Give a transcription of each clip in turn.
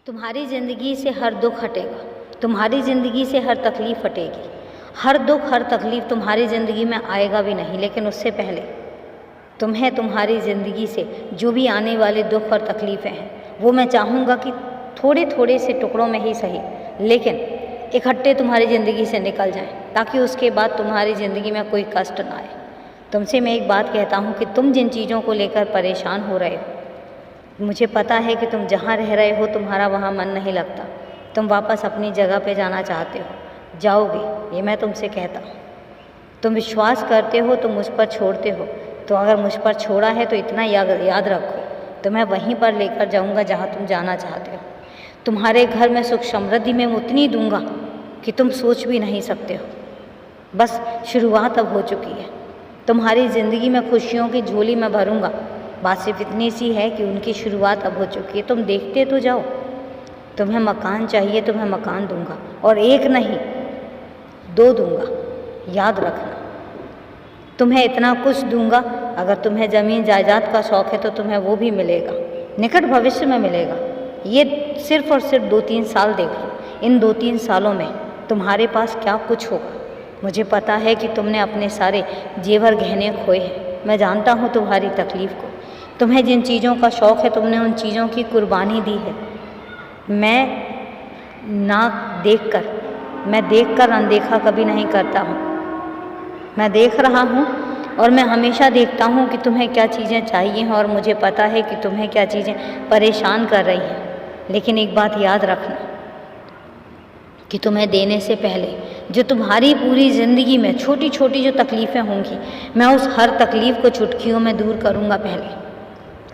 तुम्हारी ज़िंदगी से हर दुख हटेगा, तुम्हारी ज़िंदगी से हर तकलीफ़ हटेगी। हर दुख हर तकलीफ़ तुम्हारी ज़िंदगी में आएगा भी नहीं, लेकिन उससे पहले तुम्हें तुम्हारी ज़िंदगी से जो भी आने वाले दुख और तकलीफ़ें हैं वो मैं चाहूँगा कि थोड़े थोड़े से टुकड़ों में ही सही, लेकिन इकट्ठे तुम्हारी ज़िंदगी से निकल जाएं, ताकि उसके बाद तुम्हारी ज़िंदगी में कोई कष्ट ना आए। तुमसे मैं एक बात कहता हूँ कि तुम जिन चीज़ों को लेकर परेशान हो रहे हो, मुझे पता है कि तुम जहाँ रह रहे हो तुम्हारा वहाँ मन नहीं लगता, तुम वापस अपनी जगह पे जाना चाहते हो, जाओगे, ये मैं तुमसे कहता हूँ। तुम विश्वास करते हो तो मुझ पर छोड़ते हो, तो अगर मुझ पर छोड़ा है तो इतना याद रखो, तो मैं वहीं पर लेकर जाऊँगा जहाँ तुम जाना चाहते हो। तुम्हारे घर में सुख समृद्धि में उतनी दूँगा कि तुम सोच भी नहीं सकते हो। बस शुरुआत अब हो चुकी है, तुम्हारी ज़िंदगी में खुशियों की झोली में भरूँगा। बात सिर्फ इतनी सी है कि उनकी शुरुआत अब हो चुकी है। तुम देखते तो जाओ, तुम्हें मकान चाहिए, तुम्हें मकान दूंगा, और एक नहीं 2 दूंगा, याद रखना। तुम्हें इतना कुछ दूंगा, अगर तुम्हें ज़मीन जायदाद का शौक़ है तो तुम्हें वो भी मिलेगा, निकट भविष्य में मिलेगा। ये सिर्फ और सिर्फ 2-3 साल देख लो, इन 2-3 सालों में तुम्हारे पास क्या कुछ होगा। मुझे पता है कि तुमने अपने सारे जेवर गहने खोए हैं, मैं जानता हूँ तुम्हारी तकलीफ़ को। तुम्हें जिन चीज़ों का शौक़ है तुमने उन चीज़ों की कुर्बानी दी है। मैं देखकर अनदेखा कभी नहीं करता हूँ। मैं देख रहा हूँ और मैं हमेशा देखता हूँ कि तुम्हें क्या चीज़ें चाहिए हैं, और मुझे पता है कि तुम्हें क्या चीज़ें परेशान कर रही हैं। लेकिन एक बात याद रखना कि तुम्हें देने से पहले जो तुम्हारी पूरी ज़िंदगी में छोटी छोटी जो तकलीफ़ें होंगी, मैं उस हर तकलीफ़ को चुटकियों में दूर करूँगा। पहले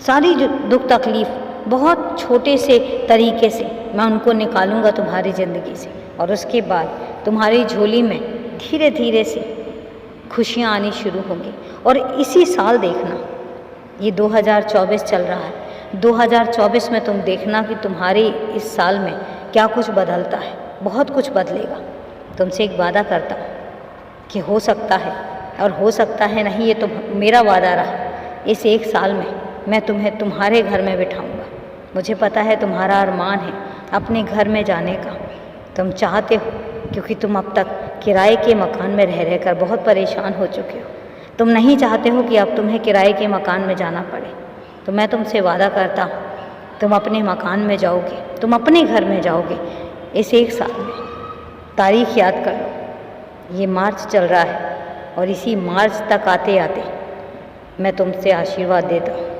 सारी जो दुख तकलीफ़ बहुत छोटे से तरीके से मैं उनको निकालूंगा तुम्हारी ज़िंदगी से, और उसके बाद तुम्हारी झोली में धीरे धीरे से खुशियाँ आनी शुरू होंगी। और इसी साल देखना, ये 2024 चल रहा है, 2024 में तुम देखना कि तुम्हारे इस साल में क्या कुछ बदलता है। बहुत कुछ बदलेगा। तुमसे एक वादा करता हूँ कि हो सकता है और हो सकता है नहीं, ये तो मेरा वादा रहा। इस 1 साल में मैं तुम्हें तुम्हारे घर में बिठाऊंगा। मुझे पता है तुम्हारा अरमान है अपने घर में जाने का, तुम चाहते हो, क्योंकि तुम अब तक किराए के मकान में रह रहकर बहुत परेशान हो चुके हो। तुम नहीं चाहते हो कि अब तुम्हें किराए के मकान में जाना पड़े। तो मैं तुमसे वादा करता हूँ, तुम अपने मकान में जाओगे, तुम अपने घर में जाओगे इस 1 साल में। तारीख याद कर लो, ये मार्च चल रहा है, और इसी मार्च तक आते आते मैं तुमसे आशीर्वाद देता हूँ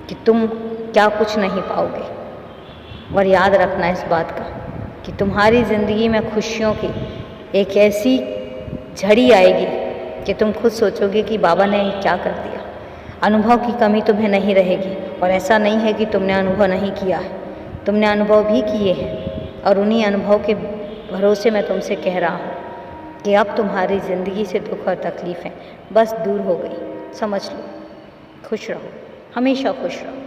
कि तुम क्या कुछ नहीं पाओगे। और याद रखना इस बात का कि तुम्हारी ज़िंदगी में खुशियों की एक ऐसी झड़ी आएगी कि तुम खुद सोचोगे कि बाबा ने क्या कर दिया। अनुभव की कमी तुम्हें नहीं रहेगी, और ऐसा नहीं है कि तुमने अनुभव नहीं किया है, तुमने अनुभव भी किए हैं। और उन्हीं अनुभव के भरोसे मैं तुमसे कह रहा हूँ कि अब तुम्हारी ज़िंदगी से दुख और तकलीफ़ें बस दूर हो गई, समझ लो। खुश रहो, हमेशा खुश रहो।